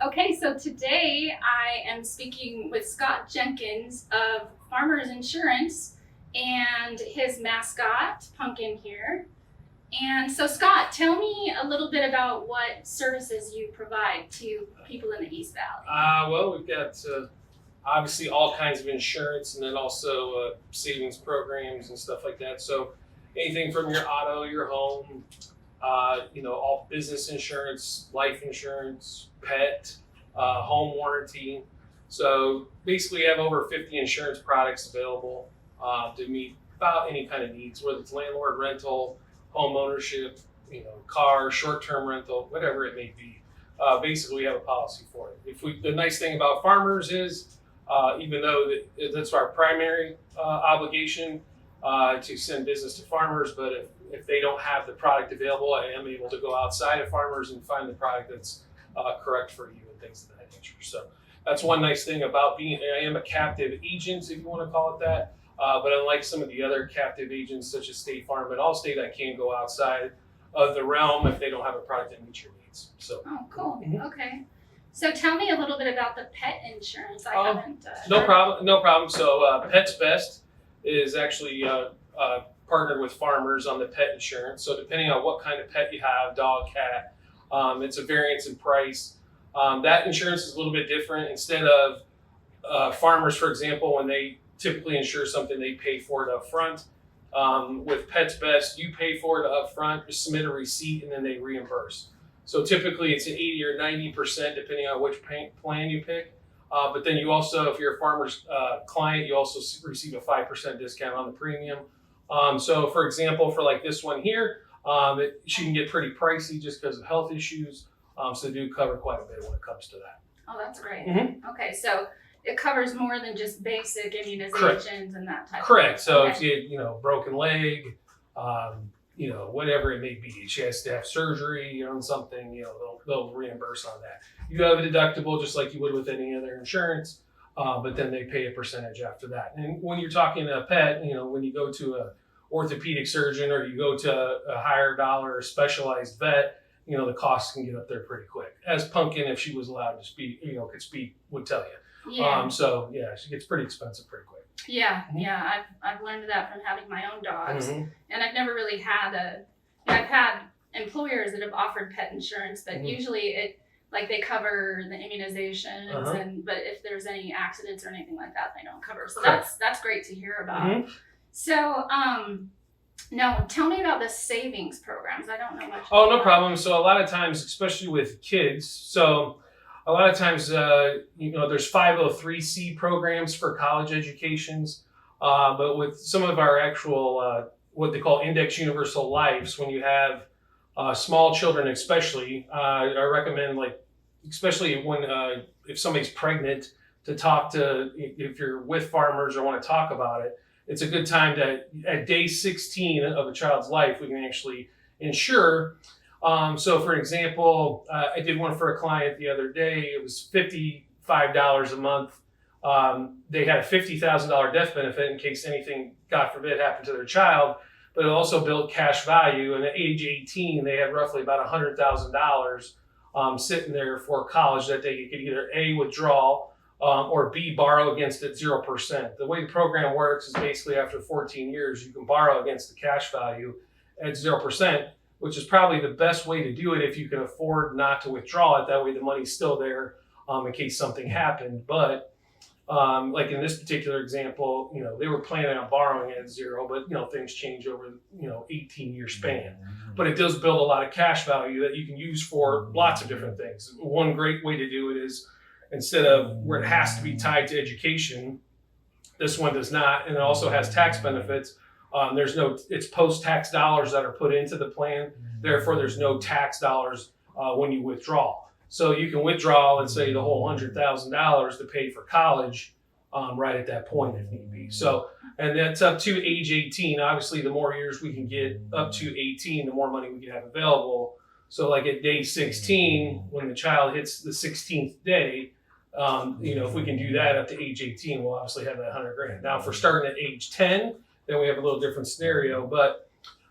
Okay, so today I am speaking with Scott Jenkins of Farmers Insurance and his mascot, Pumpkin, here. And so, Scott, tell me a little bit about what services you provide to people in the East Valley. Well, we've got obviously all kinds of insurance and then also savings programs and stuff like that. So anything from your auto, your home, all business insurance, life insurance, pet, home warranty. So basically, we have over 50 insurance products available to meet about any kind of needs, whether it's landlord rental, home ownership, car, short-term rental, whatever it may be. Basically, we have a policy for it. The nice thing about farmers is, even though that's our primary obligation to send business to farmers, but if they don't have the product available, I am able to go outside of farmers and find the product that's correct for you and things of that nature. So that's one nice thing about I am a captive agent, if you want to call it that. But unlike some of the other captive agents, such as State Farm and Allstate, I can go outside of the realm if they don't have a product that meets your needs. So. Oh, cool. Mm-hmm. Okay. So tell me a little bit about the pet insurance. I haven't. No problem. So Pets Best is actually partnered with farmers on the pet insurance. So depending on what kind of pet you have, dog, cat, it's a variance in price. That insurance is a little bit different. Instead of farmers, for example, when they typically insure something, they pay for it up front. With Pets Best, you pay for it up front, submit a receipt, and then they reimburse. So typically it's an 80 or 90% depending on which plan you pick. But then you also, if you're a farmer's client, you also receive a 5% discount on the premium. So for example, for like this one here, she can get pretty pricey just because of health issues. So they do cover quite a bit when it comes to that. Oh, that's great. Mm-hmm. Okay, so it covers more than just basic immunizations. Correct. And that type Correct. of thing. So Okay. if you had, broken leg, whatever it may be, she has to have surgery on something, they'll reimburse on that. You have a deductible just like you would with any other insurance, but then they pay a percentage after that. And when you're talking a pet, when you go to a orthopedic surgeon or you go to a higher dollar or specialized vet, the costs can get up there pretty quick. As Pumpkin, if she was allowed to speak, could speak, would tell you. Yeah. So she gets pretty expensive pretty quick. Yeah, yeah. I've learned that from having my own dogs, Mm-hmm. and I've never really had I've had employers that have offered pet insurance, but Mm-hmm. usually they cover the immunizations, Uh-huh. but if there's any accidents or anything like that, they don't cover. So Correct. that's great to hear about. Mm-hmm. So now tell me about the savings programs. I don't know much. Oh, about no that. problem. So a lot of times, especially with kids, a lot of times, there's 503C programs for college educations, but with some of our actual, what they call index universal lives, when you have small children especially, I recommend, especially when if somebody's pregnant, to talk to, if you're with farmers or want to talk about it, it's a good time to, at day 16 of a child's life, we can actually insure. So for example, I did one for a client the other day. It was $55 a month. They had a $50,000 death benefit in case anything, God forbid, happened to their child, but it also built cash value. And at age 18, they had roughly about $100,000 sitting there for college that they could either A, withdraw, or B, borrow against at 0%. The way the program works is basically after 14 years, you can borrow against the cash value at 0%, which is probably the best way to do it if you can afford not to withdraw it. That way the money's still there in case something happened. But like in this particular example, they were planning on borrowing at 0, but things change over 18-year span. But it does build a lot of cash value that you can use for lots of different things. One great way to do it is, instead of where it has to be tied to education, this one does not, and it also has tax benefits. It's post-tax dollars that are put into the plan. Therefore, there's no tax dollars when you withdraw. So you can withdraw, let's say, the whole $100,000 to pay for college right at that point if need be. So, and that's up to age 18. Obviously, the more years we can get up to 18, the more money we can have available. So like at day 16, when the child hits the 16th day, if we can do that up to age 18, we'll obviously have that $100,000. Now, if we're starting at age 10, then we have a little different scenario, but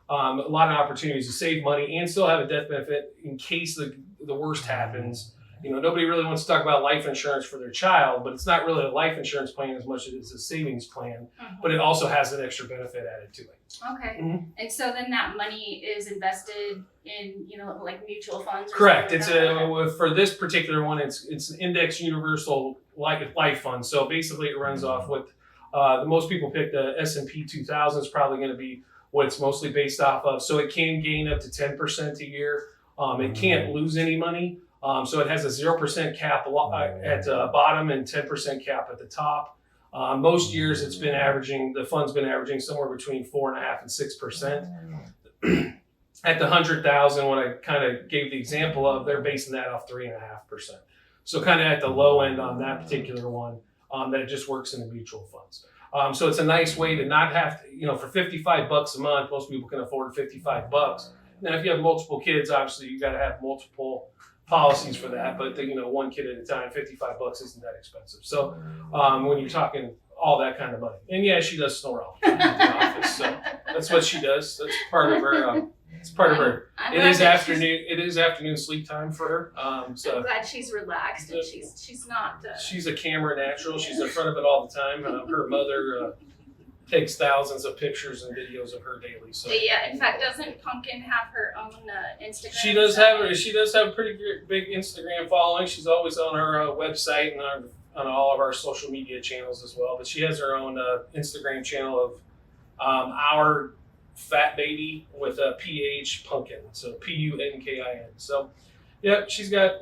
a lot of opportunities to save money and still have a death benefit in case the worst happens Nobody really wants to talk about life insurance for their child, but it's not really a life insurance plan as much as it's a savings plan, but it also has an extra benefit added to it. Okay. Mhm. And so then that money is invested in, like mutual funds? Or Correct. something It's like that? for this particular one, it's an index universal life fund. So basically, it runs off what the most people pick. The S&P 2000 is probably going to be what it's mostly based off of. So it can gain up to 10% a year. It can't lose any money. So it has a 0% cap at the bottom and 10% cap at the top. Most years the fund's been averaging somewhere between 4.5% and 6%. At the 100,000, when I kind of gave the example of, they're basing that off 3.5%. So kind of at the low end on that particular one, that it just works in the mutual funds. So it's a nice way to not have to, for $55 a month, most people can afford $55. Now, if you have multiple kids, obviously you got to have multiple policies for that. But one kid at a time, $55 isn't that expensive. So when you're talking all that kind of money, and yeah, she does snore all the time in the office. So that's what she does. That's part of her. It's part of her. It is afternoon sleep time for her. So I'm glad she's relaxed and she's not. She's a camera natural. She's in front of it all the time. Her mother takes thousands of pictures and videos of her daily. So yeah, in fact, doesn't Pumpkin have her own Instagram? She does have a pretty big Instagram following. She's always on our website and on all of our social media channels as well. But she has her own Instagram channel of our fat baby with a PH Pumpkin, so PUNKIN. So, yeah, she's got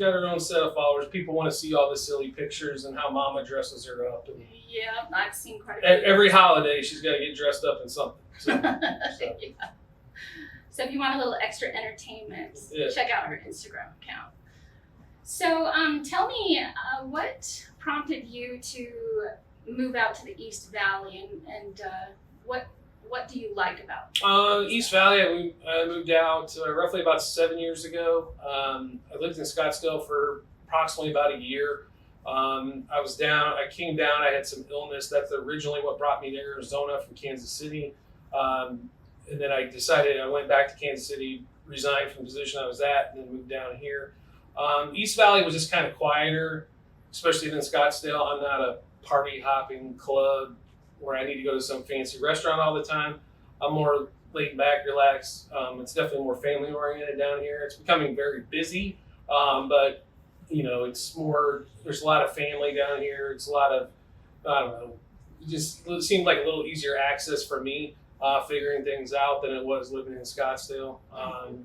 her own set of followers. People want to see all the silly pictures and how Mama dresses her up. And yeah, I've seen quite a few. every holiday, she's got to get dressed up in something. So. Yeah. So if you want a little extra entertainment, check out her Instagram account. So tell me, what prompted you to move out to the East Valley, and what do you like about it? East Valley, I moved out roughly about 7 years ago. I lived in Scottsdale for approximately about a year. I came down, I had some illness. That's originally what brought me to Arizona from Kansas City. And then I went back to Kansas City, resigned from the position I was at, and then moved down here. East Valley was just kind of quieter, especially than Scottsdale. I'm not a party hopping club where I need to go to some fancy restaurant all the time. I'm more laid back, relaxed. It's definitely more family oriented down here. It's becoming very busy, but it's more. There's a lot of family down here. It's a lot of, I don't know. It seemed like a little easier access for me figuring things out than it was living in Scottsdale.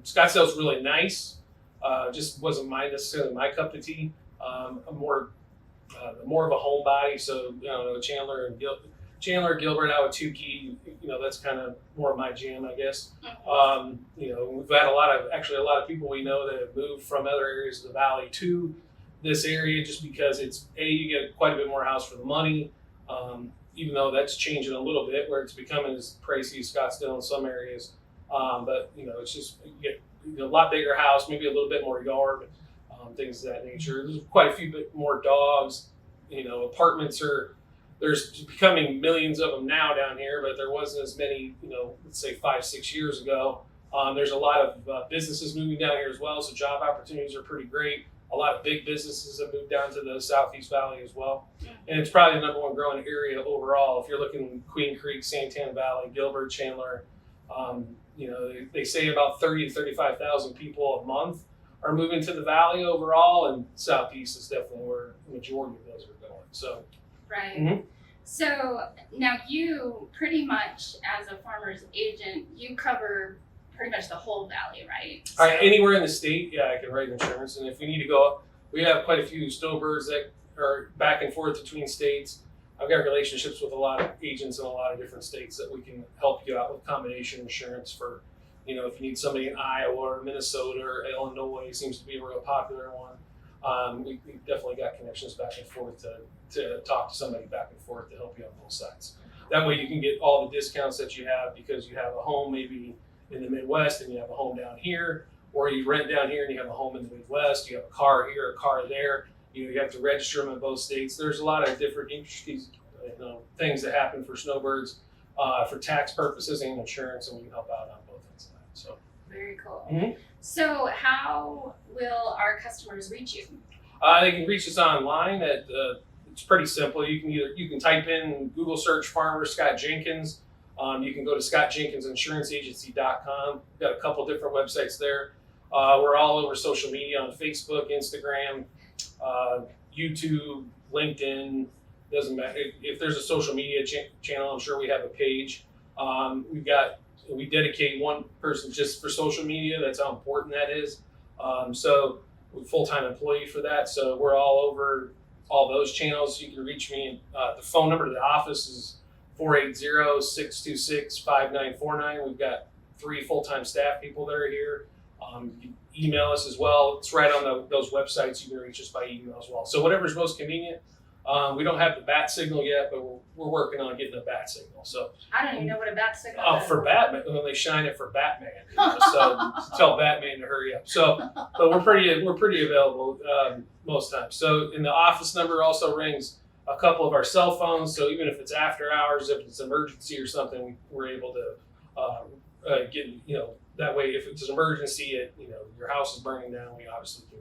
Scottsdale's really nice. Just wasn't necessarily my cup of tea. I'm more of a homebody, so Chandler, Gilbert, Ahwatukee, that's kind of more of my jam, I guess. We've had a lot of people we know that have moved from other areas of the valley to this area just because you get quite a bit more house for the money, even though that's changing a little bit where it's becoming as pricey as Scottsdale in some areas. But it's just you get a lot bigger house, maybe a little bit more yard, things of that nature. There's quite a few bit more dogs. Apartments there's becoming millions of them now down here, but there wasn't as many, let's say 5-6 years ago. There's a lot of businesses moving down here as well, so job opportunities are pretty great. A lot of big businesses have moved down to the Southeast Valley as well. And it's probably the number one growing area overall. If you're looking Queen Creek, Santana Valley, Gilbert, Chandler, they say about 30 to 35,000 people a month are moving to the valley overall, and Southeast is definitely where the majority of those are going. So, right. Mm-hmm. So now you pretty much, as a farmer's agent, you cover pretty much the whole valley, right? All right, anywhere in the state, I can write insurance, and if we need to go, we have quite a few snowbirds that are back and forth between states. I've got relationships with a lot of agents in a lot of different states that we can help you out with combination insurance for, if you need somebody in Iowa or Minnesota or Illinois, seems to be a real popular one. We definitely got connections back and forth to talk to somebody back and forth to help you on both sides. That way you can get all the discounts that you have because you have a home maybe in the Midwest and you have a home down here, or you rent down here and you have a home in the Midwest, you have a car here, a car there. You have to register them in both states. There's a lot of different interesting things that happen for snowbirds for tax purposes and insurance, and we can help out on both ends of that. So very cool. Mm-hmm. So how will our customers reach you? They can reach us online at. It's pretty simple. You can type in Google search farmer Scott Jenkins. You can go to scottjenkinsinsuranceagency.com. We've got a couple different websites there. We're all over social media on Facebook, Instagram, YouTube, LinkedIn. Doesn't matter if there's a social media channel. I'm sure we have a page. We dedicate one person just for social media. That's how important that is. So we're a full-time employee for that. So we're all over all those channels. You can reach me. The phone number to the office is 480-626-5949. We've got 3 full-time staff people that are here. You can email us as well. It's right on those websites. You can reach us by email as well. So whatever's most convenient. We don't have the bat signal yet, but we're working on getting a bat signal. So I don't even know what a bat signal is. for Batman, when they shine it for Batman, so tell Batman to hurry up. So, but we're pretty available most times. So, in the office number also rings a couple of our cell phones. So even if it's after hours, if it's an emergency or something, we're able to get that way. If it's an emergency, your house is burning down, we obviously can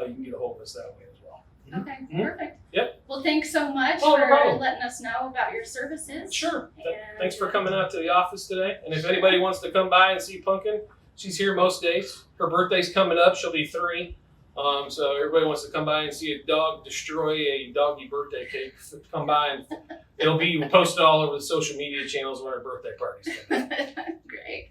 you can get a hold of us that way as well. Okay, perfect. Yep. Well, thanks so much Oh, no for problem. letting us know about your services. Sure. And, Thanks for coming out to the office today. And if anybody wants to come by and see Pumpkin, she's here most days. Her birthday's coming up. She'll be 3. So everybody wants to come by and see a dog destroy a doggy birthday cake. Come by and it'll be posted all over the social media channels when our birthday party's coming. Great.